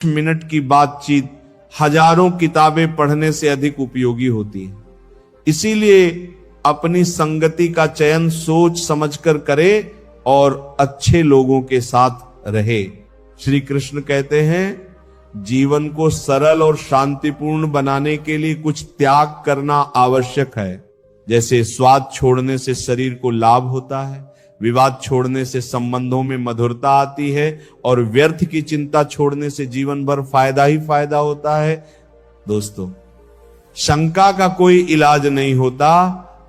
Minute की बातचीत हजारों किताबें पढ़ने से अधिक उपयोगी होती है। इसीलिए अपनी संगति का चयन सोच समझकर करे और अच्छे लोगों के साथ रहे। श्री कृष्ण कहते हैं जीवन को सरल और शांतिपूर्ण बनाने के लिए कुछ त्याग करना आवश्यक है। जैसे स्वाद छोड़ने से शरीर को लाभ होता है, विवाद छोड़ने से संबंधों में मधुरता आती है और व्यर्थ की चिंता छोड़ने से जीवन भर फायदा ही फायदा होता है। दोस्तों, शंका का कोई इलाज नहीं होता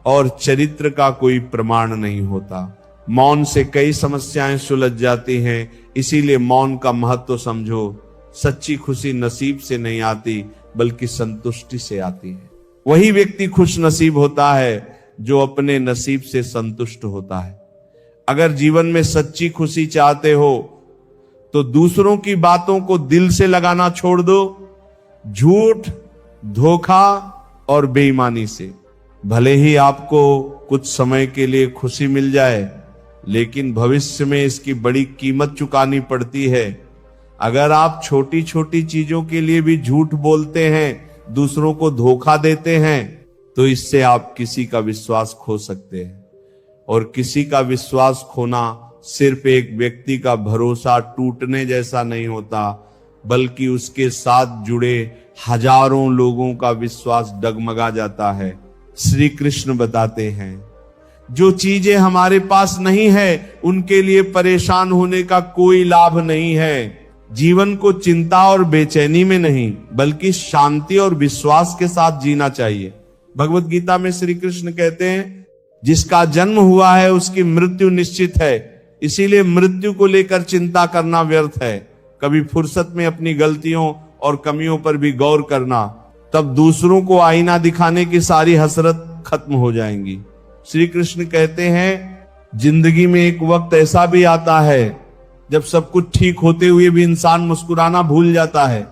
और चरित्र का कोई प्रमाण नहीं होता। मौन से कई समस्याएं सुलझ जाती हैं, इसीलिए मौन का महत्व समझो। सच्ची खुशी नसीब से नहीं आती बल्कि संतुष्टि से आती है। वही व्यक्ति खुश नसीब होता है जो अपने नसीब से संतुष्ट होता है। अगर जीवन में सच्ची खुशी चाहते हो तो दूसरों की बातों को दिल से लगाना छोड़ दो। झूठ, धोखा और बेईमानी से भले ही आपको कुछ समय के लिए खुशी मिल जाए, लेकिन भविष्य में इसकी बड़ी कीमत चुकानी पड़ती है। अगर आप छोटी छोटी चीजों के लिए भी झूठ बोलते हैं, दूसरों को धोखा देते हैं, तो इससे आप किसी का विश्वास खो सकते हैं। और किसी का विश्वास खोना सिर्फ एक व्यक्ति का भरोसा टूटने जैसा नहीं होता, बल्कि उसके साथ जुड़े हजारों लोगों का विश्वास डगमगा जाता है। श्री कृष्ण बताते हैं जो चीजें हमारे पास नहीं है उनके लिए परेशान होने का कोई लाभ नहीं है। जीवन को चिंता और बेचैनी में नहीं बल्कि शांति और विश्वास के साथ जीना चाहिए। भगवत गीता में श्री कृष्ण कहते हैं जिसका जन्म हुआ है उसकी मृत्यु निश्चित है, इसीलिए मृत्यु को लेकर चिंता करना व्यर्थ है। कभी फुर्सत में अपनी गलतियों और कमियों पर भी गौर करना, तब दूसरों को आईना दिखाने की सारी हसरत खत्म हो जाएंगी। श्री कृष्ण कहते हैं जिंदगी में एक वक्त ऐसा भी आता है जब सब कुछ ठीक होते हुए भी इंसान मुस्कुराना भूल जाता है।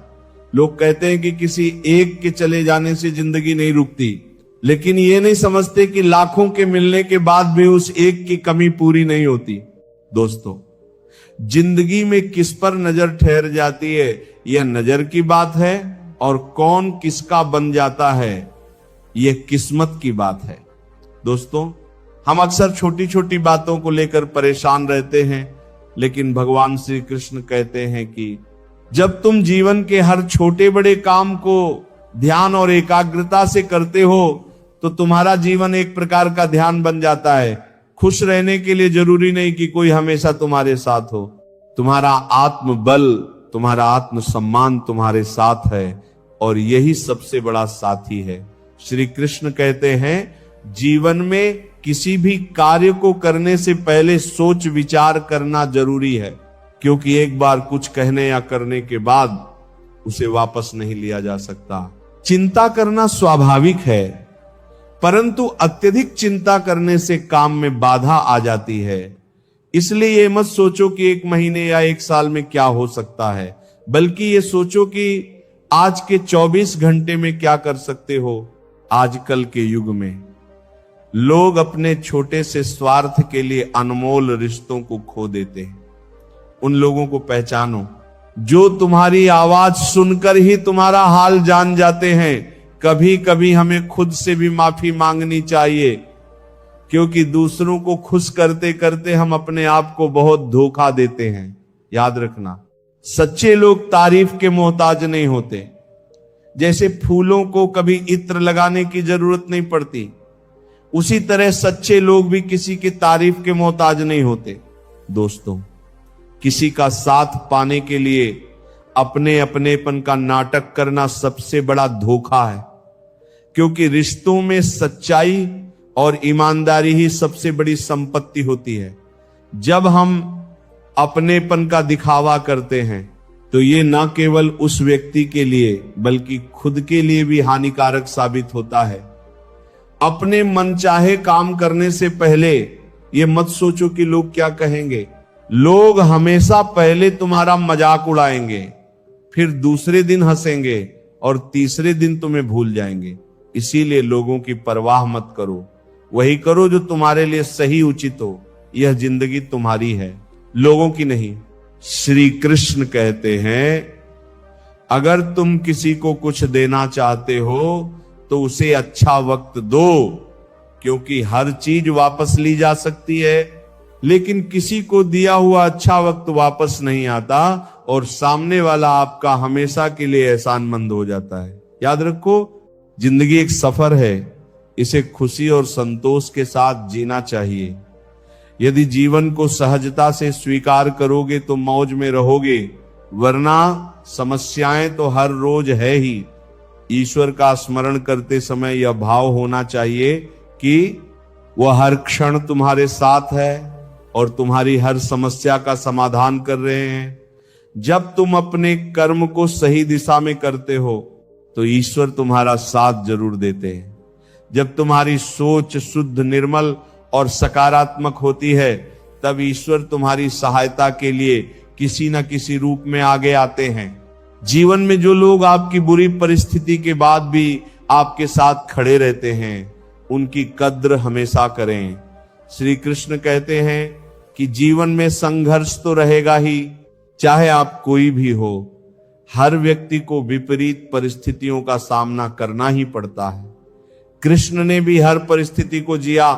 लोग कहते हैं कि किसी एक के चले जाने से जिंदगी नहीं रुकती, लेकिन ये नहीं समझते कि लाखों के मिलने के बाद भी उस एक की कमी पूरी नहीं होती। दोस्तों, जिंदगी में किस पर नजर ठहर जाती है यह नजर की बात है, और कौन किसका बन जाता है यह किस्मत की बात है। दोस्तों, हम अक्सर छोटी छोटी बातों को लेकर परेशान रहते हैं, लेकिन भगवान श्री कृष्ण कहते हैं कि जब तुम जीवन के हर छोटे बड़े काम को ध्यान और एकाग्रता से करते हो तो तुम्हारा जीवन एक प्रकार का ध्यान बन जाता है। खुश रहने के लिए जरूरी नहीं कि कोई हमेशा तुम्हारे साथ हो। तुम्हारा आत्मबल, तुम्हारा आत्मसम्मान तुम्हारे साथ है, और यही सबसे बड़ा साथी है। श्री कृष्ण कहते हैं जीवन में किसी भी कार्य को करने से पहले सोच विचार करना जरूरी है, क्योंकि एक बार कुछ कहने या करने के बाद उसे वापस नहीं लिया जा सकता। चिंता करना स्वाभाविक है, परंतु अत्यधिक चिंता करने से काम में बाधा आ जाती है। इसलिए ये मत सोचो कि 1 महीने या 1 साल में क्या हो सकता है, बल्कि ये सोचो कि आज के 24 घंटे में क्या कर सकते हो। आजकल के युग में लोग अपने छोटे से स्वार्थ के लिए अनमोल रिश्तों को खो देते हैं। उन लोगों को पहचानो जो तुम्हारी आवाज सुनकर ही तुम्हारा हाल जान जाते हैं। कभी कभी हमें खुद से भी माफी मांगनी चाहिए, क्योंकि दूसरों को खुश करते करते हम अपने आप को बहुत धोखा देते हैं। याद रखना, सच्चे लोग तारीफ के मोहताज नहीं होते। जैसे फूलों को कभी इत्र लगाने की जरूरत नहीं पड़ती, उसी तरह सच्चे लोग भी किसी की तारीफ के मोहताज नहीं होते। दोस्तों, किसी का साथ पाने के लिए अपने अपनेपन का नाटक करना सबसे बड़ा धोखा है, क्योंकि रिश्तों में सच्चाई और ईमानदारी ही सबसे बड़ी संपत्ति होती है। जब हम अपनेपन का दिखावा करते हैं तो ये न केवल उस व्यक्ति के लिए बल्कि खुद के लिए भी हानिकारक साबित होता है। अपने मनचाहे काम करने से पहले ये मत सोचो कि लोग क्या कहेंगे। लोग हमेशा पहले तुम्हारा मजाक उड़ाएंगे, फिर दूसरे दिन हंसेंगे और तीसरे दिन तुम्हें भूल जाएंगे। इसीलिए लोगों की परवाह मत करो, वही करो जो तुम्हारे लिए सही उचित हो। यह जिंदगी तुम्हारी है, लोगों की नहीं। श्री कृष्ण कहते हैं अगर तुम किसी को कुछ देना चाहते हो तो उसे अच्छा वक्त दो, क्योंकि हर चीज वापस ली जा सकती है, लेकिन किसी को दिया हुआ अच्छा वक्त वापस नहीं आता और सामने वाला आपका हमेशा के लिए एहसानमंद हो जाता है। याद रखो, जिंदगी एक सफर है, इसे खुशी और संतोष के साथ जीना चाहिए। यदि जीवन को सहजता से स्वीकार करोगे तो मौज में रहोगे, वरना समस्याएं तो हर रोज है ही। ईश्वर का स्मरण करते समय यह भाव होना चाहिए कि वह हर क्षण तुम्हारे साथ है और तुम्हारी हर समस्या का समाधान कर रहे हैं। जब तुम अपने कर्म को सही दिशा में करते हो तो ईश्वर तुम्हारा साथ जरूर देते हैं। जब तुम्हारी सोच शुद्ध, निर्मल और सकारात्मक होती है, तब ईश्वर तुम्हारी सहायता के लिए किसी न किसी रूप में आगे आते हैं। जीवन में जो लोग आपकी बुरी परिस्थिति के बाद भी आपके साथ खड़े रहते हैं, उनकी कद्र हमेशा करें। श्री कृष्ण कहते हैं कि जीवन में संघर्ष तो रहेगा ही, चाहे आप कोई भी हो। हर व्यक्ति को विपरीत परिस्थितियों का सामना करना ही पड़ता है। कृष्ण ने भी हर परिस्थिति को जिया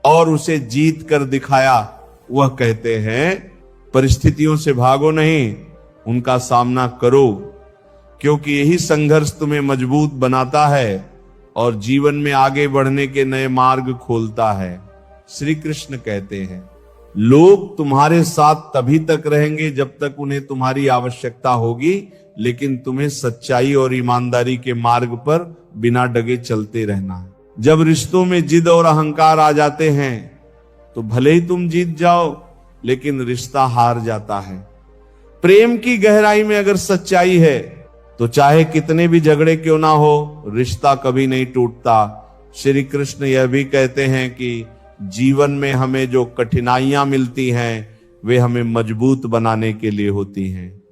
और उसे जीत कर दिखाया। वह कहते हैं, परिस्थितियों से भागो नहीं, उनका सामना करो, क्योंकि यही संघर्ष तुम्हें मजबूत बनाता है और जीवन में आगे बढ़ने के नए मार्ग खोलता है। श्री कृष्ण कहते हैं, लोग तुम्हारे साथ तभी तक रहेंगे जब तक उन्हें तुम्हारी आवश्यकता होगी, लेकिन तुम्हें सच्चाई और ईमानदारी के मार्ग पर बिना डगे चलते रहना है। जब रिश्तों में जिद और अहंकार आ जाते हैं तो भले ही तुम जीत जाओ, लेकिन रिश्ता हार जाता है। प्रेम की गहराई में अगर सच्चाई है तो चाहे कितने भी झगड़े क्यों ना हो, रिश्ता कभी नहीं टूटता। श्री कृष्ण यह भी कहते हैं कि जीवन में हमें जो कठिनाइयां मिलती हैं, वे हमें मजबूत बनाने के लिए होती हैं।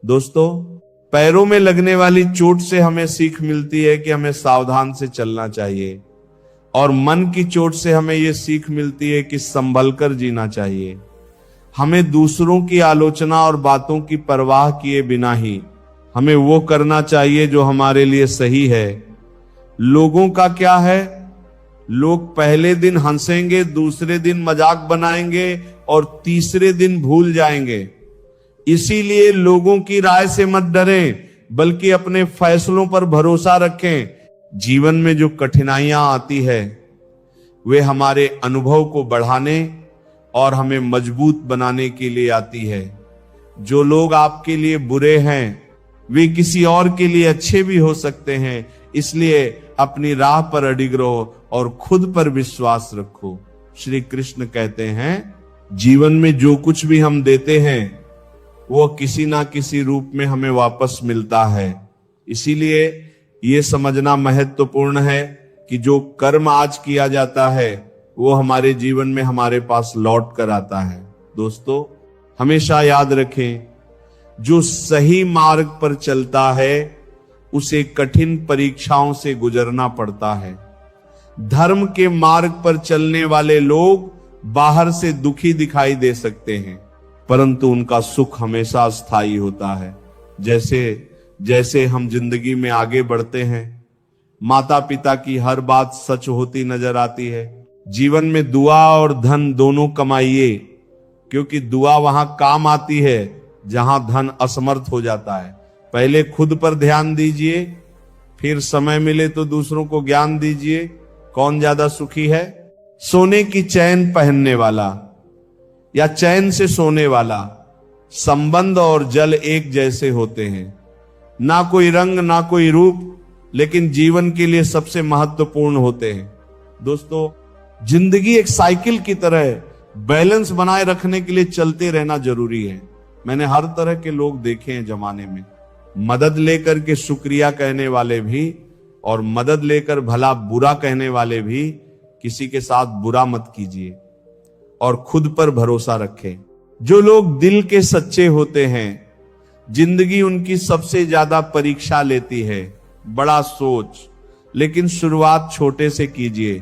दोस्तों, पैरों में लगने वाली चोट से हमें सीख मिलती है कि हमें सावधान से चलना चाहिए, और मन की चोट से हमें यह सीख मिलती है कि संभल कर जीना चाहिए। हमें दूसरों की आलोचना और बातों की परवाह किए बिना ही हमें वो करना चाहिए जो हमारे लिए सही है। लोगों का क्या है, लोग पहले दिन हंसेंगे, दूसरे दिन मजाक बनाएंगे और तीसरे दिन भूल जाएंगे। इसीलिए लोगों की राय से मत डरें, बल्कि अपने फैसलों पर भरोसा रखें। जीवन में जो कठिनाइयां आती है, वे हमारे अनुभव को बढ़ाने और हमें मजबूत बनाने के लिए आती है। जो लोग आपके लिए बुरे हैं, वे किसी और के लिए अच्छे भी हो सकते हैं। इसलिए अपनी राह पर अडिग रहो और खुद पर विश्वास रखो। श्री कृष्ण कहते हैं, जीवन में जो कुछ भी हम देते हैं, वो किसी ना किसी रूप में हमें वापस मिलता है। इसीलिए ये समझना महत्वपूर्ण है कि जो कर्म आज किया जाता है, वो हमारे जीवन में हमारे पास लौट कर आता है। दोस्तों, हमेशा याद रखें, जो सही मार्ग पर चलता है उसे कठिन परीक्षाओं से गुजरना पड़ता है। धर्म के मार्ग पर चलने वाले लोग बाहर से दुखी दिखाई दे सकते हैं, परंतु उनका सुख हमेशा स्थायी होता है। जैसे जैसे हम जिंदगी में आगे बढ़ते हैं, माता पिता की हर बात सच होती नजर आती है। जीवन में दुआ और धन दोनों कमाइए, क्योंकि दुआ वहां काम आती है जहां धन असमर्थ हो जाता है। पहले खुद पर ध्यान दीजिए, फिर समय मिले तो दूसरों को ज्ञान दीजिए। कौन ज्यादा सुखी है, सोने की चैन पहनने वाला या चैन से सोने वाला? संबंध और जल एक जैसे होते हैं, ना कोई रंग ना कोई रूप, लेकिन जीवन के लिए सबसे महत्वपूर्ण होते हैं। दोस्तों, जिंदगी एक साइकिल की तरह है, बैलेंस बनाए रखने के लिए चलते रहना जरूरी है। मैंने हर तरह के लोग देखे हैं जमाने में, मदद लेकर के शुक्रिया कहने वाले भी और मदद लेकर भला बुरा कहने वाले भी। किसी के साथ बुरा मत कीजिए और खुद पर भरोसा रखें। जो लोग दिल के सच्चे होते हैं, जिंदगी उनकी सबसे ज्यादा परीक्षा लेती है। बड़ा सोच, लेकिन शुरुआत छोटे से कीजिए।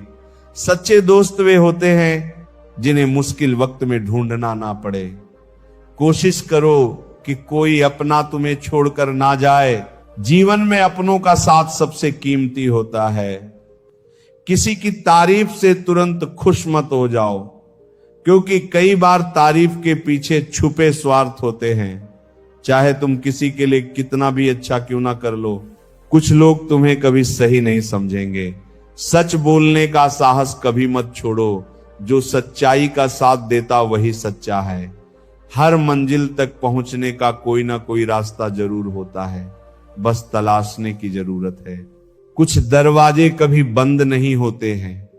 सच्चे दोस्त वे होते हैं जिन्हें मुश्किल वक्त में ढूंढना ना पड़े। कोशिश करो कि कोई अपना तुम्हें छोड़कर ना जाए। जीवन में अपनों का साथ सबसे कीमती होता है। किसी की तारीफ से तुरंत खुश मत हो जाओ, क्योंकि कई बार तारीफ के पीछे छुपे स्वार्थ होते हैं। चाहे तुम किसी के लिए कितना भी अच्छा क्यों ना कर लो, कुछ लोग तुम्हें कभी सही नहीं समझेंगे। सच बोलने का साहस कभी मत छोड़ो। जो सच्चाई का साथ देता वही सच्चा है। हर मंजिल तक पहुंचने का कोई ना कोई रास्ता जरूर होता है, बस तलाशने की जरूरत है। कुछ दरवाजे कभी बंद नहीं होते हैं,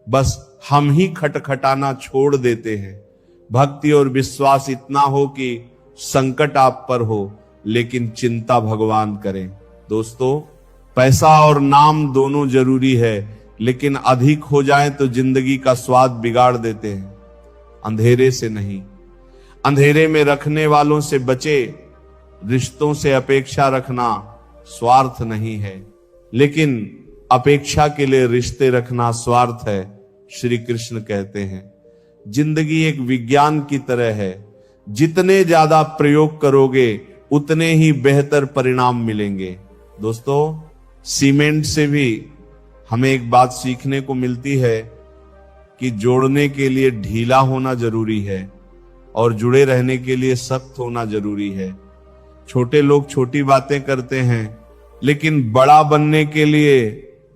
बस हम ही खटखटाना छोड़ देते हैं। भक्ति और विश्वास इतना हो कि संकट आप पर हो, लेकिन चिंता भगवान करें। दोस्तों, पैसा और नाम दोनों जरूरी है, लेकिन अधिक हो जाए तो जिंदगी का स्वाद बिगाड़ देते हैं। अंधेरे से नहीं, अंधेरे में रखने वालों से बचे। रिश्तों से अपेक्षा रखना स्वार्थ नहीं है, लेकिन अपेक्षा के लिए रिश्ते रखना स्वार्थ है। श्री कृष्ण कहते हैं, जिंदगी एक विज्ञान की तरह है। जितने ज्यादा प्रयोग करोगे उतने ही बेहतर परिणाम मिलेंगे। दोस्तों, सीमेंट से भी हमें एक बात सीखने को मिलती है कि जोड़ने के लिए ढीला होना जरूरी है और जुड़े रहने के लिए सख्त होना जरूरी है। छोटे लोग छोटी बातें करते हैं, लेकिन बड़ा बनने के लिए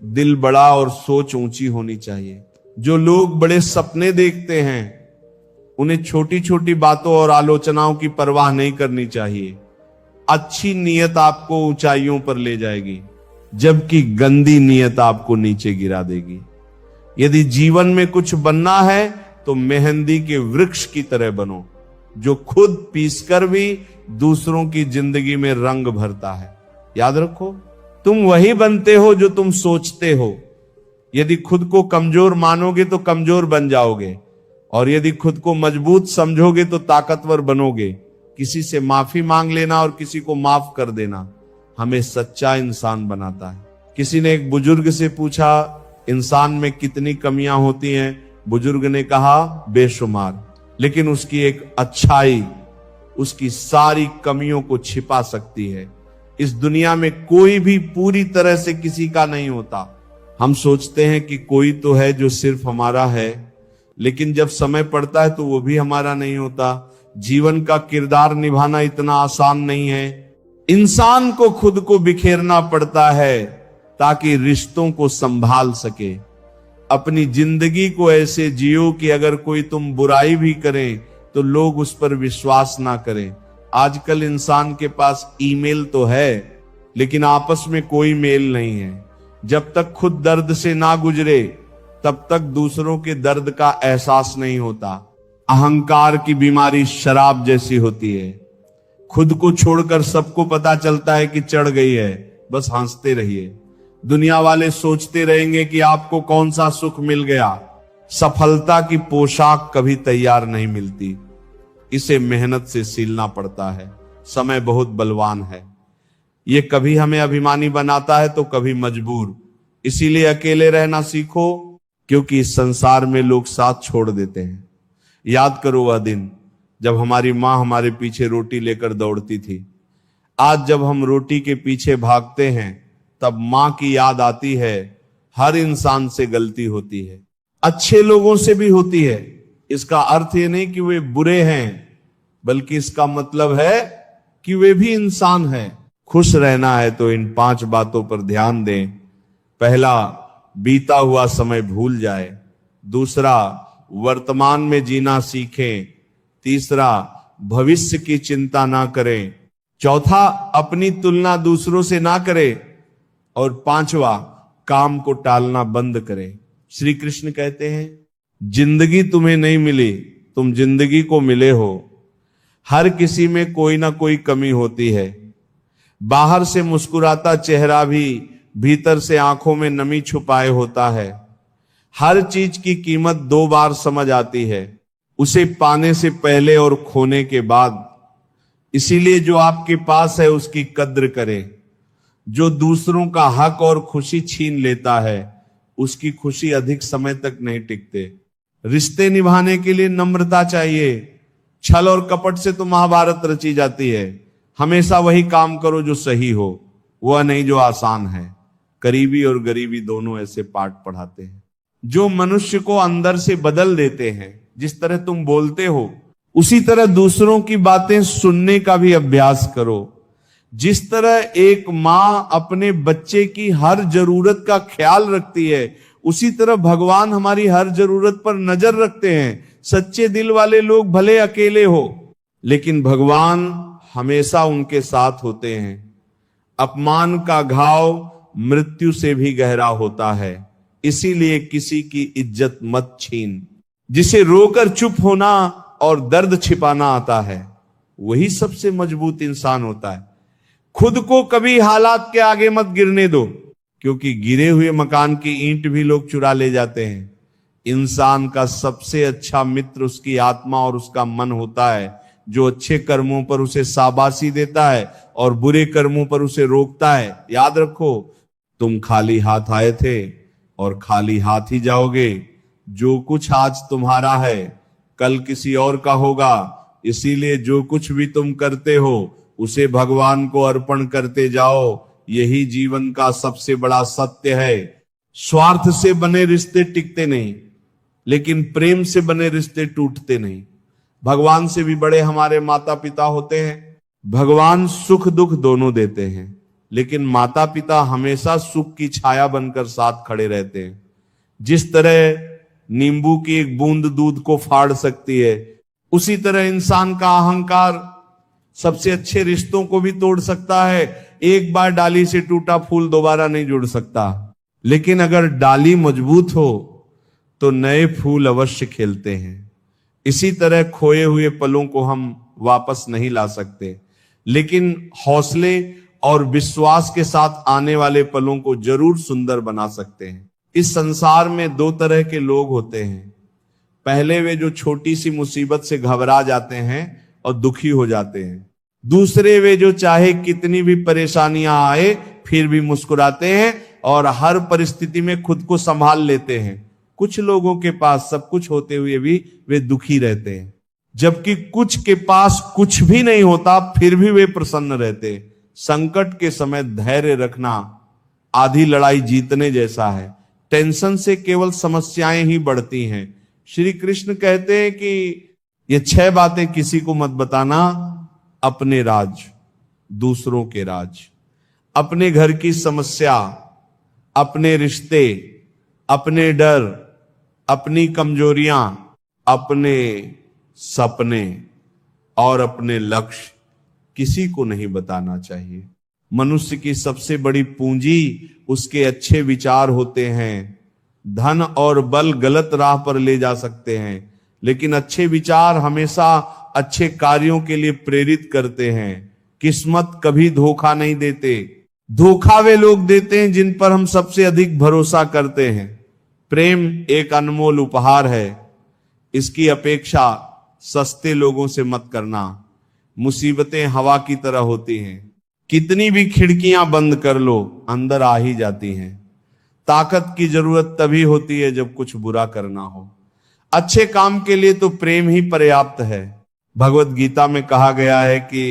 दिल बड़ा और सोच ऊंची होनी चाहिए। जो लोग बड़े सपने देखते हैं, उन्हें छोटी छोटी बातों और आलोचनाओं की परवाह नहीं करनी चाहिए। अच्छी नीयत आपको ऊंचाइयों पर ले जाएगी, जबकि गंदी नीयत आपको नीचे गिरा देगी। यदि जीवन में कुछ बनना है तो मेहंदी के वृक्ष की तरह बनो, जो खुद पीसकर भी दूसरों की जिंदगी में रंग भरता है। याद रखो, तुम वही बनते हो जो तुम सोचते हो। यदि खुद को कमजोर मानोगे तो कमजोर बन जाओगे, और यदि खुद को मजबूत समझोगे तो ताकतवर बनोगे। किसी से माफी मांग लेना और किसी को माफ कर देना हमें सच्चा इंसान बनाता है। किसी ने एक बुजुर्ग से पूछा, इंसान में कितनी कमियां होती हैं? बुजुर्ग ने कहा, बेशुमार। लेकिन उसकी एक अच्छाई उसकी सारी कमियों को छिपा सकती है। इस दुनिया में कोई भी पूरी तरह से किसी का नहीं होता। हम सोचते हैं कि कोई तो है जो सिर्फ हमारा है, लेकिन जब समय पड़ता है तो वो भी हमारा नहीं होता। जीवन का किरदार निभाना इतना आसान नहीं है। इंसान को खुद को बिखेरना पड़ता है ताकि रिश्तों को संभाल सके। अपनी जिंदगी को ऐसे जियो कि अगर कोई तुम बुराई भी करे तो लोग उस पर विश्वास ना करें। आजकल इंसान के पास ईमेल तो है, लेकिन आपस में कोई मेल नहीं है। जब तक खुद दर्द से ना गुजरे तब तक दूसरों के दर्द का एहसास नहीं होता। अहंकार की बीमारी शराब जैसी होती है। खुद को छोड़कर सबको पता चलता है कि चढ़ गई है, बस हंसते रहिए। दुनिया वाले सोचते रहेंगे कि आपको कौन सा सुख मिल गया। सफलता की पोशाक कभी तैयार नहीं मिलती, इसे मेहनत से सीलना पड़ता है। समय बहुत बलवान है, ये कभी हमें अभिमानी बनाता है तो कभी मजबूर। इसीलिए अकेले रहना सीखो, क्योंकि इस संसार में लोग साथ छोड़ देते हैं। याद करो वह दिन जब हमारी मां हमारे पीछे रोटी लेकर दौड़ती थी। आज जब हम रोटी के पीछे भागते हैं तब मां की याद आती है। हर इंसान से गलती होती है, अच्छे लोगों से भी होती है। इसका अर्थ ये नहीं कि वे बुरे हैं, बल्कि इसका मतलब है कि वे भी इंसान हैं। खुश रहना है तो इन 5 बातों पर ध्यान दें। पहला, बीता हुआ समय भूल जाए। दूसरा, वर्तमान में जीना सीखें। तीसरा, भविष्य की चिंता ना करें। चौथा, अपनी तुलना दूसरों से ना करें। और 5वां, काम को टालना बंद करें। श्री कृष्ण कहते हैं, जिंदगी तुम्हें नहीं मिली, तुम जिंदगी को मिले हो। हर किसी में कोई ना कोई कमी होती है। बाहर से मुस्कुराता चेहरा भी भीतर से आंखों में नमी छुपाए होता है। हर चीज की कीमत 2 बार समझ आती है, उसे पाने से पहले और खोने के बाद। इसीलिए जो आपके पास है उसकी कद्र करें। जो दूसरों का हक और खुशी छीन लेता है उसकी खुशी अधिक समय तक नहीं टिकते। रिश्ते निभाने के लिए नम्रता चाहिए, छल और कपट से तो महाभारत रची जाती है। हमेशा वही काम करो जो सही हो, वह नहीं जो आसान है। करीबी और गरीबी दोनों ऐसे पाठ पढ़ाते हैं जो मनुष्य को अंदर से बदल देते हैं। जिस तरह तुम बोलते हो उसी तरह दूसरों की बातें सुनने का भी अभ्यास करो। जिस तरह एक माँ अपने बच्चे की हर जरूरत का ख्याल रखती है, उसी तरह भगवान हमारी हर जरूरत पर नजर रखते हैं। सच्चे दिल वाले लोग भले अकेले हो, लेकिन भगवान हमेशा उनके साथ होते हैं। अपमान का घाव मृत्यु से भी गहरा होता है, इसीलिए किसी की इज्जत मत छीन। जिसे रोकर चुप होना और दर्द छिपाना आता है, वही सबसे मजबूत इंसान होता है। खुद को कभी हालात के आगे मत गिरने दो, क्योंकि गिरे हुए मकान की ईंट भी लोग चुरा ले जाते हैं। इंसान का सबसे अच्छा मित्र उसकी आत्मा और उसका मन होता है, जो अच्छे कर्मों पर उसे शाबाशी देता है और बुरे कर्मों पर उसे रोकता है। याद रखो, तुम खाली हाथ आए थे और खाली हाथ ही जाओगे। जो कुछ आज तुम्हारा है कल किसी और का होगा, इसीलिए जो कुछ भी तुम करते हो उसे भगवान को अर्पण करते जाओ। यही जीवन का सबसे बड़ा सत्य है। स्वार्थ से बने रिश्ते टिकते नहीं, लेकिन प्रेम से बने रिश्ते टूटते नहीं। भगवान से भी बड़े हमारे माता पिता होते हैं। भगवान सुख दुख दोनों देते हैं, लेकिन माता पिता हमेशा सुख की छाया बनकर साथ खड़े रहते हैं। जिस तरह नींबू की एक बूंद दूध को फाड़ सकती है, उसी तरह इंसान का अहंकार सबसे अच्छे रिश्तों को भी तोड़ सकता है। एक बार डाली से टूटा फूल दोबारा नहीं जुड़ सकता, लेकिन अगर डाली मजबूत हो तो नए फूल अवश्य खिलते हैं। इसी तरह खोए हुए पलों को हम वापस नहीं ला सकते, लेकिन हौसले और विश्वास के साथ आने वाले पलों को जरूर सुंदर बना सकते हैं। इस संसार में दो तरह के लोग होते हैं। पहले वे जो छोटी सी मुसीबत से घबरा जाते हैं और दुखी हो जाते हैं। दूसरे वे जो चाहे कितनी भी परेशानियां आए फिर भी मुस्कुराते हैं और हर परिस्थिति में खुद को संभाल लेते हैं। कुछ लोगों के पास सब कुछ होते हुए भी वे दुखी रहते हैं, जबकि कुछ के पास कुछ भी नहीं होता फिर भी वे प्रसन्न रहते हैं। संकट के समय धैर्य रखना आधी लड़ाई जीतने जैसा है। टेंशन से केवल समस्याएं ही बढ़ती हैं। श्री कृष्ण कहते हैं कि ये 6 बातें किसी को मत बताना। अपने राज, दूसरों के राज, अपने घर की समस्या, अपने रिश्ते, अपने डर, अपनी कमजोरियां, अपने सपने और अपने लक्ष्य किसी को नहीं बताना चाहिए। मनुष्य की सबसे बड़ी पूंजी उसके अच्छे विचार होते हैं। धन और बल गलत राह पर ले जा सकते हैं, लेकिन अच्छे विचार हमेशा अच्छे कार्यों के लिए प्रेरित करते हैं। किस्मत कभी धोखा नहीं देते। धोखा वे लोग देते हैं जिन पर हम सबसे अधिक भरोसा करते हैं। प्रेम एक अनमोल उपहार है, इसकी अपेक्षा सस्ते लोगों से मत करना। मुसीबतें हवा की तरह होती हैं, कितनी भी खिड़कियां बंद कर लो अंदर आ ही जाती हैं। ताकत की जरूरत तभी होती है जब कुछ बुरा करना हो। अच्छे काम के लिए तो प्रेम ही पर्याप्त है। भगवत गीता में कहा गया है कि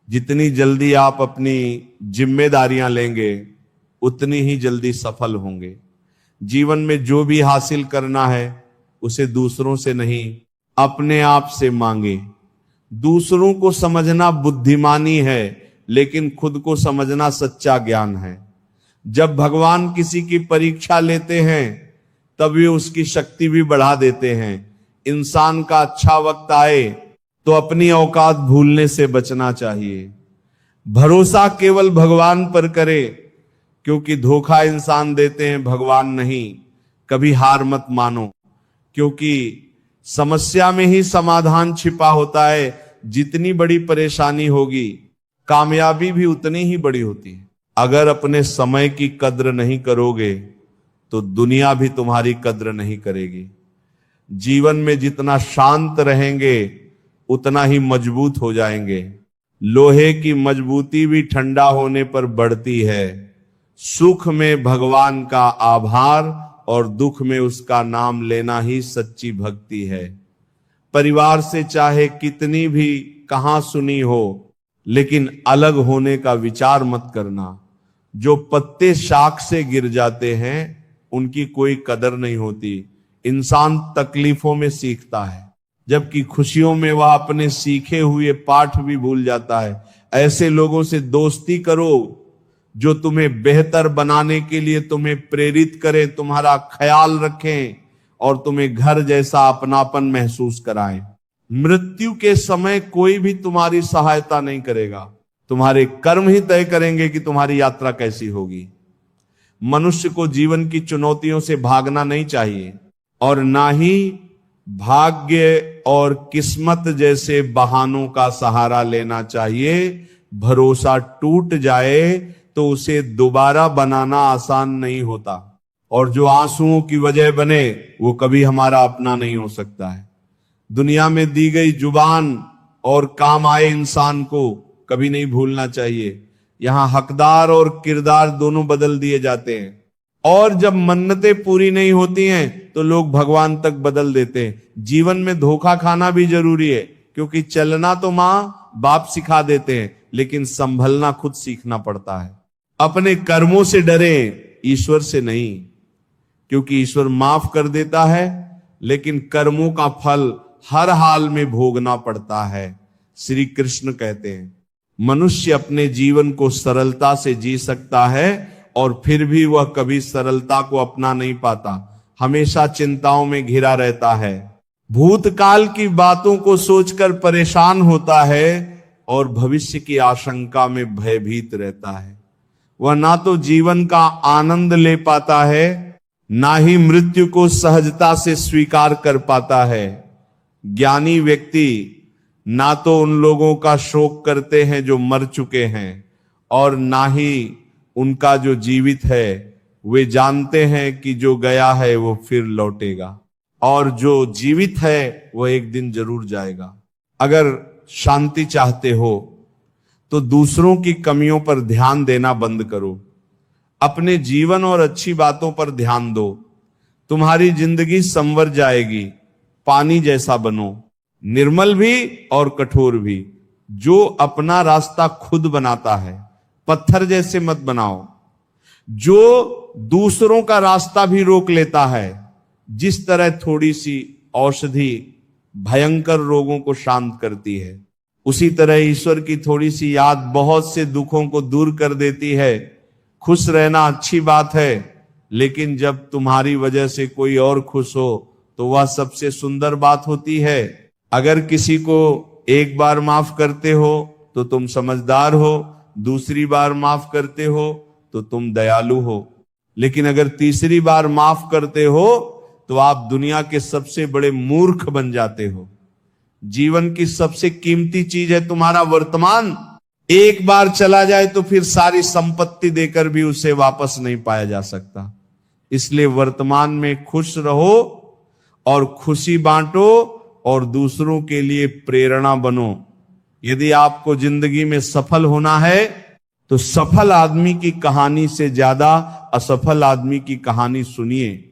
जितनी जल्दी आप अपनी जिम्मेदारियां लेंगे उतनी ही जल्दी सफल होंगे। जीवन में जो भी हासिल करना है उसे दूसरों से नहीं अपने आप से मांगे। दूसरों को समझना बुद्धिमानी है, लेकिन खुद को समझना सच्चा ज्ञान है। जब भगवान किसी की परीक्षा लेते हैं तब वे उसकी शक्ति भी बढ़ा देते हैं। इंसान का अच्छा वक्त आए तो अपनी औकात भूलने से बचना चाहिए। भरोसा केवल भगवान पर करे, क्योंकि धोखा इंसान देते हैं, भगवान नहीं। कभी हार मत मानो, क्योंकि समस्या में ही समाधान छिपा होता है। जितनी बड़ी परेशानी होगी कामयाबी भी उतनी ही बड़ी होती है। अगर अपने समय की कद्र नहीं करोगे तो दुनिया भी तुम्हारी कद्र नहीं करेगी। जीवन में जितना शांत रहेंगे उतना ही मजबूत हो जाएंगे। लोहे की मजबूती भी ठंडा होने पर बढ़ती है। सुख में भगवान का आभार और दुख में उसका नाम लेना ही सच्ची भक्ति है। परिवार से चाहे कितनी भी कहां सुनी हो, लेकिन अलग होने का विचार मत करना। जो पत्ते शाख से गिर जाते हैं उनकी कोई कदर नहीं होती। इंसान तकलीफों में सीखता है, जबकि खुशियों में वह अपने सीखे हुए पाठ भी भूल जाता है। ऐसे लोगों से दोस्ती करो जो तुम्हें बेहतर बनाने के लिए तुम्हें प्रेरित करें, तुम्हारा ख्याल रखें और तुम्हें घर जैसा अपनापन महसूस कराएं। मृत्यु के समय कोई भी तुम्हारी सहायता नहीं करेगा, तुम्हारे कर्म ही तय करेंगे कि तुम्हारी यात्रा कैसी होगी। मनुष्य को जीवन की चुनौतियों से भागना नहीं चाहिए और ना ही भाग्य और किस्मत जैसे बहानों का सहारा लेना चाहिए। भरोसा टूट जाए तो उसे दोबारा बनाना आसान नहीं होता, और जो आंसुओं की वजह बने वो कभी हमारा अपना नहीं हो सकता है। दुनिया में दी गई जुबान और काम आए इंसान को कभी नहीं भूलना चाहिए। यहां हकदार और किरदार दोनों बदल दिए जाते हैं, और जब मन्नतें पूरी नहीं होती हैं तो लोग भगवान तक बदल देते हैं। जीवन में धोखा खाना भी जरूरी है, क्योंकि चलना तो मां बाप सिखा देते हैं, लेकिन संभलना खुद सीखना पड़ता है। अपने कर्मों से डरे, ईश्वर से नहीं, क्योंकि ईश्वर माफ कर देता है, लेकिन कर्मों का फल हर हाल में भोगना पड़ता है। श्री कृष्ण कहते हैं मनुष्य अपने जीवन को सरलता से जी सकता है, और फिर भी वह कभी सरलता को अपना नहीं पाता, हमेशा चिंताओं में घिरा रहता है। भूतकाल की बातों को सोचकर परेशान होता है और भविष्य की आशंका में भयभीत रहता है। वह ना तो जीवन का आनंद ले पाता है, ना ही मृत्यु को सहजता से स्वीकार कर पाता है। ज्ञानी व्यक्ति ना तो उन लोगों का शोक करते हैं जो मर चुके हैं, और ना ही उनका जो जीवित है। वे जानते हैं कि जो गया है वो फिर लौटेगा, और जो जीवित है वह एक दिन जरूर जाएगा। अगर शांति चाहते हो तो दूसरों की कमियों पर ध्यान देना बंद करो, अपने जीवन और अच्छी बातों पर ध्यान दो। तुम्हारी जिंदगी संवर जाएगी। पानी जैसा बनो, निर्मल भी और कठोर भी। जो अपना रास्ता खुद बनाता है, पत्थर जैसे मत बनाओ। जो दूसरों का रास्ता भी रोक लेता है, जिस तरह थोड़ी सी औषधि भयंकर रोगों को शांत करती है, उसी तरह ईश्वर की थोड़ी सी याद बहुत से दुखों को दूर कर देती है। खुश रहना अच्छी बात है, लेकिन जब तुम्हारी वजह से कोई और खुश हो तो वह सबसे सुंदर बात होती है। अगर किसी को एक बार माफ करते हो तो तुम समझदार हो, दूसरी बार माफ करते हो तो तुम दयालु हो, लेकिन अगर तीसरी बार माफ करते हो तो आप दुनिया के सबसे बड़े मूर्ख बन जाते हो। जीवन की सबसे कीमती चीज है तुम्हारा वर्तमान। एक बार चला जाए तो फिर सारी संपत्ति देकर भी उसे वापस नहीं पाया जा सकता। इसलिए वर्तमान में खुश रहो और खुशी बांटो और दूसरों के लिए प्रेरणा बनो। यदि आपको जिंदगी में सफल होना है तो सफल आदमी की कहानी से ज्यादा असफल आदमी की कहानी सुनिए।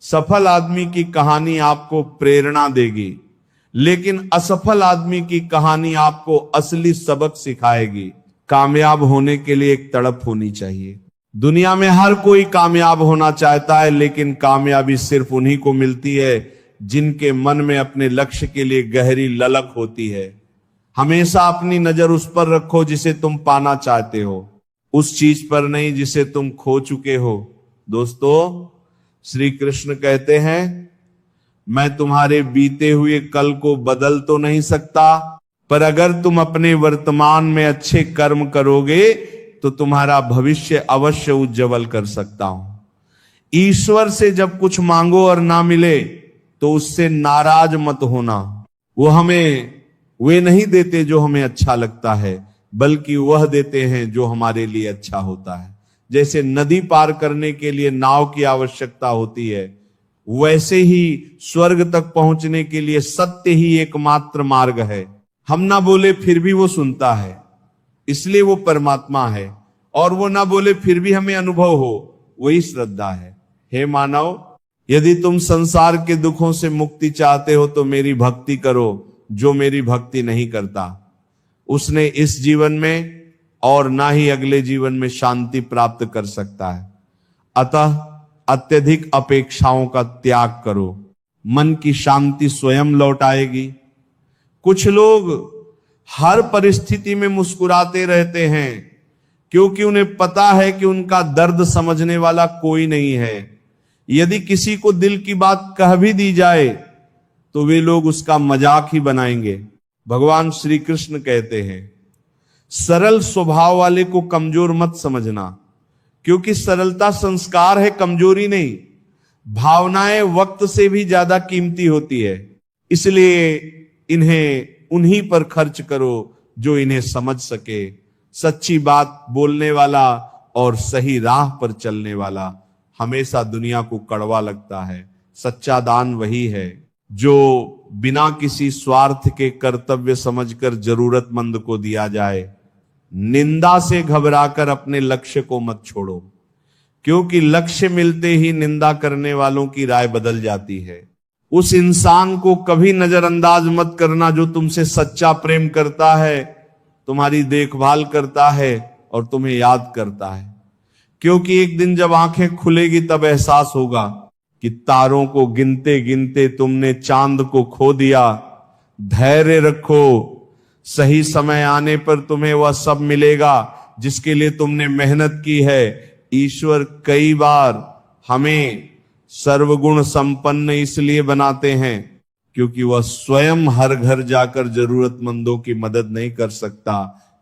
सफल आदमी की कहानी आपको प्रेरणा देगी, लेकिन असफल आदमी की कहानी आपको असली सबक सिखाएगी। कामयाब होने के लिए एक तड़प होनी चाहिए। दुनिया में हर कोई कामयाब होना चाहता है, लेकिन कामयाबी सिर्फ उन्हीं को मिलती है जिनके मन में अपने लक्ष्य के लिए गहरी ललक होती है। हमेशा अपनी नजर उस पर रखो जिसे तुम पाना चाहते हो, उस चीज पर नहीं जिसे तुम खो चुके हो। दोस्तों, श्री कृष्ण कहते हैं, मैं तुम्हारे बीते हुए कल को बदल तो नहीं सकता, पर अगर तुम अपने वर्तमान में अच्छे कर्म करोगे तो तुम्हारा भविष्य अवश्य उज्जवल कर सकता हूं। ईश्वर से जब कुछ मांगो और ना मिले तो उससे नाराज मत होना। वो हमें वे नहीं देते जो हमें अच्छा लगता है, बल्कि वह देते हैं जो हमारे लिए अच्छा होता है। जैसे नदी पार करने के लिए नाव की आवश्यकता होती है, वैसे ही स्वर्ग तक पहुंचने के लिए सत्य ही एकमात्र मार्ग है। हम ना बोले फिर भी वो सुनता है, इसलिए वो परमात्मा है, और वो ना बोले फिर भी हमें अनुभव हो, वही श्रद्धा है। हे मानव, यदि तुम संसार के दुखों से मुक्ति चाहते हो तो मेरी भक्ति करो। जो मेरी भक्ति नहीं करता उसने इस जीवन में और ना ही अगले जीवन में शांति प्राप्त कर सकता है। अतः अत्यधिक अपेक्षाओं का त्याग करो, मन की शांति स्वयं लौट आएगी। कुछ लोग हर परिस्थिति में मुस्कुराते रहते हैं क्योंकि उन्हें पता है कि उनका दर्द समझने वाला कोई नहीं है। यदि किसी को दिल की बात कह भी दी जाए तो वे लोग उसका मजाक ही बनाएंगे। भगवान श्री कृष्ण कहते हैं, सरल स्वभाव वाले को कमजोर मत समझना, क्योंकि सरलता संस्कार है, कमजोरी नहीं। भावनाएं वक्त से भी ज्यादा कीमती होती है, इसलिए इन्हें उन्हीं पर खर्च करो जो इन्हें समझ सके। सच्ची बात बोलने वाला और सही राह पर चलने वाला हमेशा दुनिया को कड़वा लगता है। सच्चा दान वही है जो बिना किसी स्वार्थ के कर्तव्य समझकर जरूरतमंद को दिया जाए। निंदा से घबराकर अपने लक्ष्य को मत छोड़ो, क्योंकि लक्ष्य मिलते ही निंदा करने वालों की राय बदल जाती है। उस इंसान को कभी नजरअंदाज मत करना जो तुमसे सच्चा प्रेम करता है, तुम्हारी देखभाल करता है और तुम्हें याद करता है। क्योंकि एक दिन जब आंखें खुलेगी तब एहसास होगा कि तारों को गिनते गिनते तुमने चांद को खो दिया। धैर्य रखो, सही समय आने पर तुम्हें वह सब मिलेगा जिसके लिए तुमने मेहनत की है। ईश्वर कई बार हमें सर्वगुण संपन्न इसलिए बनाते हैं क्योंकि वह स्वयं हर घर जाकर जरूरतमंदों की मदद नहीं कर सकता।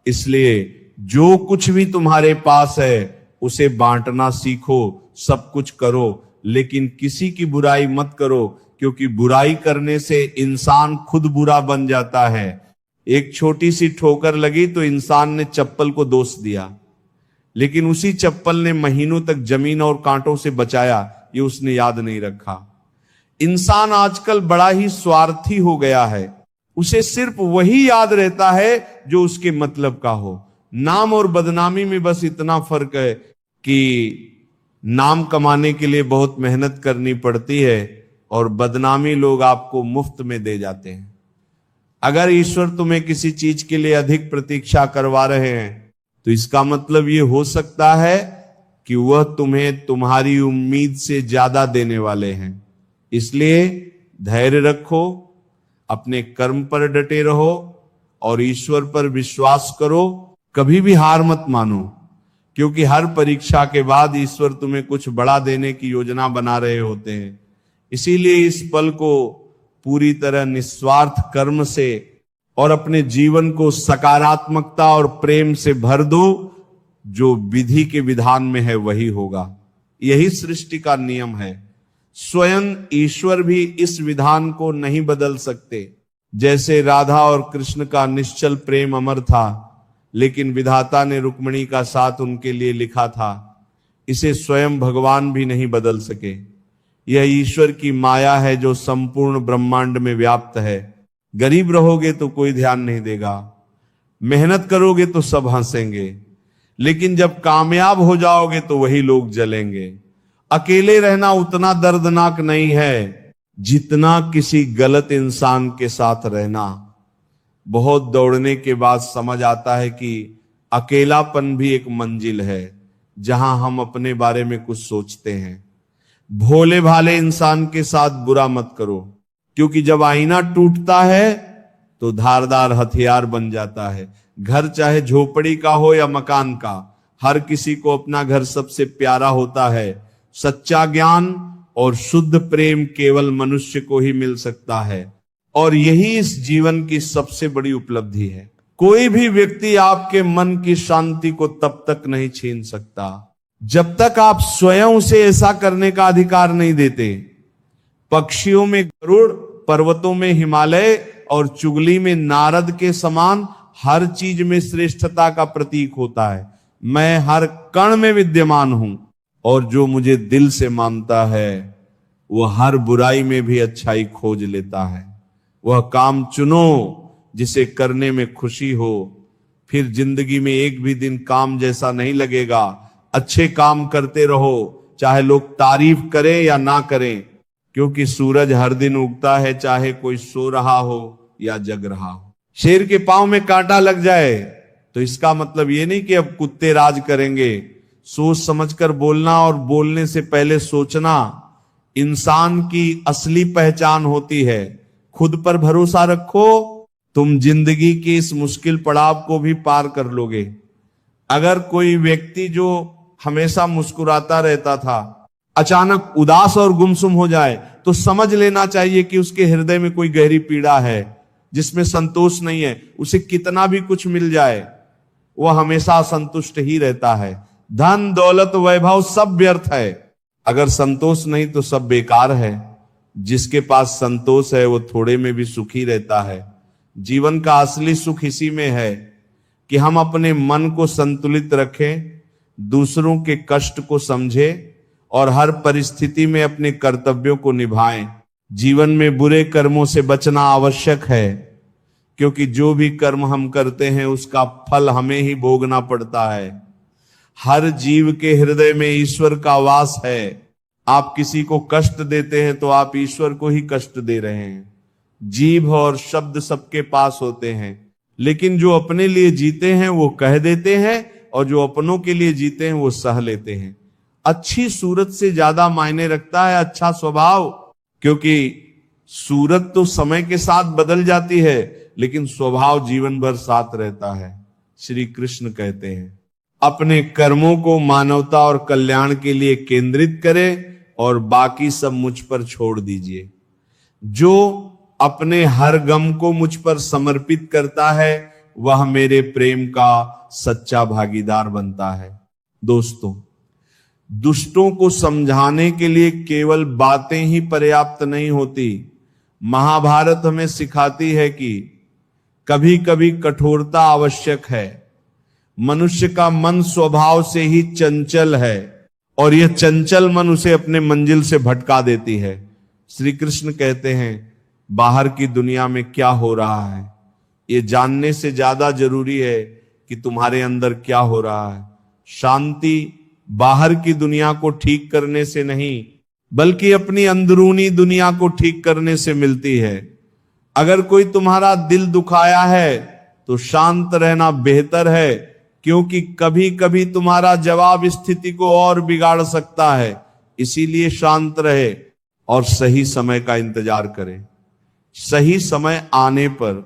इसलिए जो कुछ भी तुम्हारे पास है उसे बांटना सीखो, सब कुछ करो, लेकिन किसी की बुराई मत करो, क्योंकि बुराई करने से इंसान खुद बुरा बन जाता है। एक छोटी सी ठोकर लगी तो इंसान ने चप्पल को दोष दिया, लेकिन उसी चप्पल ने महीनों तक जमीन और कांटों से बचाया, ये उसने याद नहीं रखा। इंसान आजकल बड़ा ही स्वार्थी हो गया है, उसे सिर्फ वही याद रहता है जो उसके मतलब का हो। नाम और बदनामी में बस इतना फर्क है कि नाम कमाने के लिए बहुत मेहनत करनी पड़ती है और बदनामी लोग आपको मुफ्त में दे जाते हैं। अगर ईश्वर तुम्हें किसी चीज के लिए अधिक प्रतीक्षा करवा रहे हैं तो इसका मतलब ये हो सकता है कि वह तुम्हें तुम्हारी उम्मीद से ज्यादा देने वाले हैं। इसलिए धैर्य रखो, अपने कर्म पर डटे रहो और ईश्वर पर विश्वास करो। कभी भी हार मत मानो, क्योंकि हर परीक्षा के बाद ईश्वर तुम्हें कुछ बड़ा देने की योजना बना रहे होते हैं। इसीलिए इस पल को पूरी तरह निस्वार्थ कर्म से और अपने जीवन को सकारात्मकता और प्रेम से भर दो। जो विधि के विधान में है वही होगा, यही सृष्टि का नियम है। स्वयं ईश्वर भी इस विधान को नहीं बदल सकते। जैसे राधा और कृष्ण का निश्चल प्रेम अमर था, लेकिन विधाता ने रुक्मिणी का साथ उनके लिए लिखा था, इसे स्वयं भगवान भी नहीं बदल सके। यह ईश्वर की माया है जो संपूर्ण ब्रह्मांड में व्याप्त है। गरीब रहोगे तो कोई ध्यान नहीं देगा, मेहनत करोगे तो सब हंसेंगे, लेकिन जब कामयाब हो जाओगे तो वही लोग जलेंगे। अकेले रहना उतना दर्दनाक नहीं है जितना किसी गलत इंसान के साथ रहना। बहुत दौड़ने के बाद समझ आता है कि अकेलापन भी एक मंजिल है जहां हम अपने बारे में कुछ सोचते हैं। भोले भाले इंसान के साथ बुरा मत करो, क्योंकि जब आईना टूटता है तो धारदार हथियार बन जाता है। घर चाहे झोपड़ी का हो या मकान का, हर किसी को अपना घर सबसे प्यारा होता है। सच्चा ज्ञान और शुद्ध प्रेम केवल मनुष्य को ही मिल सकता है, और यही इस जीवन की सबसे बड़ी उपलब्धि है। कोई भी व्यक्ति आपके मन की शांति को तब तक नहीं छीन सकता जब तक आप स्वयं उसे ऐसा करने का अधिकार नहीं देते। पक्षियों में गरुड़, पर्वतों में हिमालय और चुगली में नारद के समान हर चीज में श्रेष्ठता का प्रतीक होता है। मैं हर कण में विद्यमान हूं, और जो मुझे दिल से मानता है वह हर बुराई में भी अच्छाई खोज लेता है। वह काम चुनो जिसे करने में खुशी हो, फिर जिंदगी में एक भी दिन काम जैसा नहीं लगेगा। अच्छे काम करते रहो, चाहे लोग तारीफ करें या ना करें। क्योंकि सूरज हर दिन उगता है, चाहे कोई सो रहा हो या जग रहा हो। शेर के पांव में कांटा लग जाए तो इसका मतलब ये नहीं कि अब कुत्ते राज करेंगे। सोच समझकर बोलना और बोलने से पहले सोचना इंसान की असली पहचान होती है। खुद पर भरोसा रखो, तुम जिंदगी के इस मुश्किल पड़ाव को भी पार कर लोगे। अगर कोई व्यक्ति जो हमेशा मुस्कुराता रहता था अचानक उदास और गुमसुम हो जाए तो समझ लेना चाहिए कि उसके हृदय में कोई गहरी पीड़ा है जिसमें संतोष नहीं है। उसे कितना भी कुछ मिल जाए वह हमेशा असंतुष्ट ही रहता है। धन दौलत वैभव सब व्यर्थ है, अगर संतोष नहीं तो सब बेकार है। जिसके पास संतोष है वो थोड़े में भी सुखी रहता है। जीवन का असली सुख इसी में है कि हम अपने मन को संतुलित रखें, दूसरों के कष्ट को समझें और हर परिस्थिति में अपने कर्तव्यों को निभाएं। जीवन में बुरे कर्मों से बचना आवश्यक है, क्योंकि जो भी कर्म हम करते हैं उसका फल हमें ही भोगना पड़ता है। हर जीव के हृदय में ईश्वर का वास है। आप किसी को कष्ट देते हैं तो आप ईश्वर को ही कष्ट दे रहे हैं। जीभ और शब्द सबके पास होते हैं, लेकिन जो अपने लिए जीते हैं वो कह देते हैं और जो अपनों के लिए जीते हैं वो सह लेते हैं। अच्छी सूरत से ज्यादा मायने रखता है अच्छा स्वभाव, क्योंकि सूरत तो समय के साथ बदल जाती है लेकिन स्वभाव जीवन भर साथ रहता है। श्री कृष्ण कहते हैं अपने कर्मों को मानवता और कल्याण के लिए केंद्रित करें और बाकी सब मुझ पर छोड़ दीजिए। जो अपने हर गम को मुझ पर समर्पित करता है वह मेरे प्रेम का सच्चा भागीदार बनता है। दोस्तों, दुष्टों को समझाने के लिए केवल बातें ही पर्याप्त नहीं होती। महाभारत हमें सिखाती है कि कभी कभी कठोरता आवश्यक है। मनुष्य का मन स्वभाव से ही चंचल है और यह चंचल मन उसे अपने मंजिल से भटका देती है। श्री कृष्ण कहते हैं बाहर की दुनिया में क्या हो रहा है ये जानने से ज्यादा जरूरी है कि तुम्हारे अंदर क्या हो रहा है। शांति बाहर की दुनिया को ठीक करने से नहीं बल्कि अपनी अंदरूनी दुनिया को ठीक करने से मिलती है। अगर कोई तुम्हारा दिल दुखाया है तो शांत रहना बेहतर है, क्योंकि कभी कभी तुम्हारा जवाब स्थिति को और बिगाड़ सकता है। इसीलिए शांत रहे और सही समय का इंतजार करें। सही समय आने पर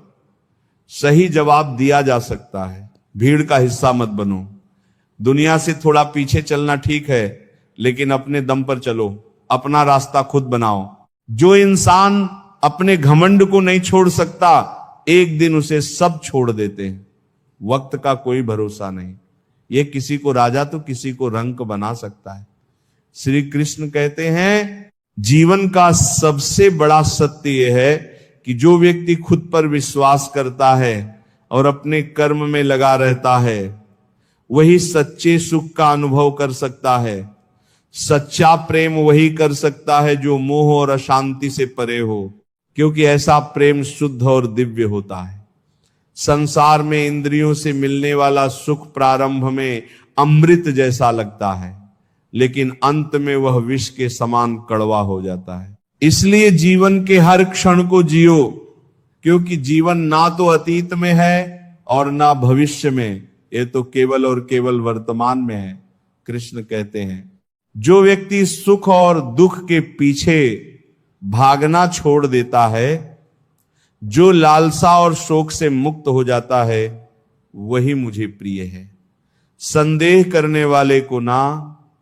सही जवाब दिया जा सकता है। भीड़ का हिस्सा मत बनो। दुनिया से थोड़ा पीछे चलना ठीक है, लेकिन अपने दम पर चलो, अपना रास्ता खुद बनाओ। जो इंसान अपने घमंड को नहीं छोड़ सकता एक दिन उसे सब छोड़ देते हैं। वक्त का कोई भरोसा नहीं, ये किसी को राजा तो किसी को रंक बना सकता है। श्री कृष्ण कहते हैं जीवन का सबसे बड़ा सत्य यह है कि जो व्यक्ति खुद पर विश्वास करता है और अपने कर्म में लगा रहता है वही सच्चे सुख का अनुभव कर सकता है। सच्चा प्रेम वही कर सकता है जो मोह और अशांति से परे हो, क्योंकि ऐसा प्रेम शुद्ध और दिव्य होता है। संसार में इंद्रियों से मिलने वाला सुख प्रारंभ में अमृत जैसा लगता है, लेकिन अंत में वह विष के समान कड़वा हो जाता है। इसलिए जीवन के हर क्षण को जियो, क्योंकि जीवन ना तो अतीत में है और ना भविष्य में, ये तो केवल और केवल वर्तमान में है। कृष्ण कहते हैं जो व्यक्ति सुख और दुख के पीछे भागना छोड़ देता है, जो लालसा और शोक से मुक्त हो जाता है, वही मुझे प्रिय है। संदेह करने वाले को ना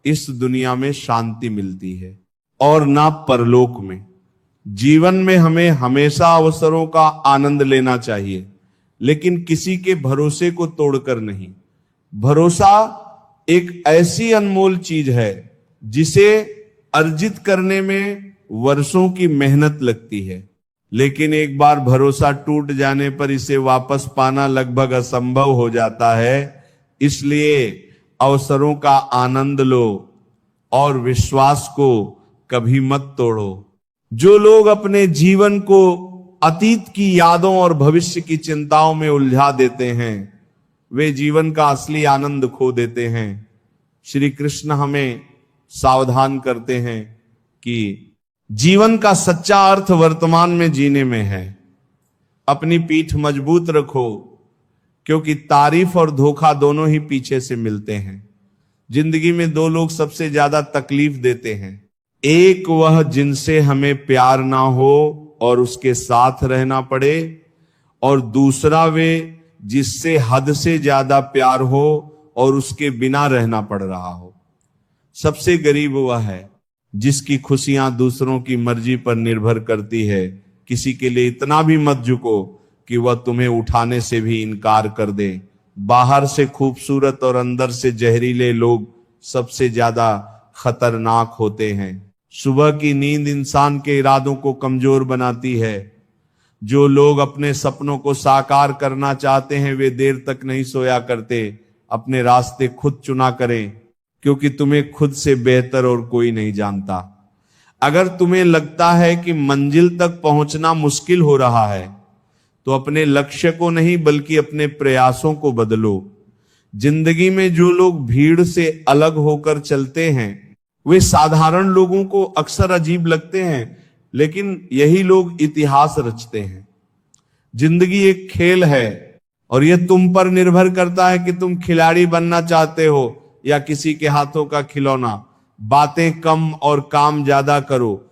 इस दुनिया में शांति मिलती है और ना परलोक में। जीवन में हमें हमेशा अवसरों का आनंद लेना चाहिए, लेकिन किसी के भरोसे को तोड़कर नहीं। भरोसा एक ऐसी अनमोल चीज है जिसे अर्जित करने में वर्षों की मेहनत लगती है, लेकिन एक बार भरोसा टूट जाने पर इसे वापस पाना लगभग असंभव हो जाता है। इसलिए अवसरों का आनंद लो और विश्वास को कभी मत तोड़ो। जो लोग अपने जीवन को अतीत की यादों और भविष्य की चिंताओं में उलझा देते हैं वे जीवन का असली आनंद खो देते हैं। श्री कृष्ण हमें सावधान करते हैं कि जीवन का सच्चा अर्थ वर्तमान में जीने में है। अपनी पीठ मजबूत रखो, क्योंकि तारीफ और धोखा दोनों ही पीछे से मिलते हैं। जिंदगी में दो लोग सबसे ज्यादा तकलीफ देते हैं, एक वह जिनसे हमें प्यार ना हो और उसके साथ रहना पड़े, और दूसरा वे जिससे हद से ज्यादा प्यार हो और उसके बिना रहना पड़ रहा हो। सबसे गरीब वह है जिसकी खुशियां दूसरों की मर्जी पर निर्भर करती है। किसी के लिए इतना भी मत झुको कि वह तुम्हें उठाने से भी इनकार कर दे। बाहर से खूबसूरत और अंदर से जहरीले लोग सबसे ज्यादा खतरनाक होते हैं। सुबह की नींद इंसान के इरादों को कमजोर बनाती है। जो लोग अपने सपनों को साकार करना चाहते हैं वे देर तक नहीं सोया करते। अपने रास्ते खुद चुना करें, क्योंकि तुम्हें खुद से बेहतर और कोई नहीं जानता। अगर तुम्हें लगता है कि मंजिल तक पहुंचना मुश्किल हो रहा है तो अपने लक्ष्य को नहीं बल्कि अपने प्रयासों को बदलो। जिंदगी में जो लोग भीड़ से अलग होकर चलते हैं वे साधारण लोगों को अक्सर अजीब लगते हैं, लेकिन यही लोग इतिहास रचते हैं। जिंदगी एक खेल है और यह तुम पर निर्भर करता है कि तुम खिलाड़ी बनना चाहते हो या किसी के हाथों का खिलौना। बातें कम और काम ज्यादा करो,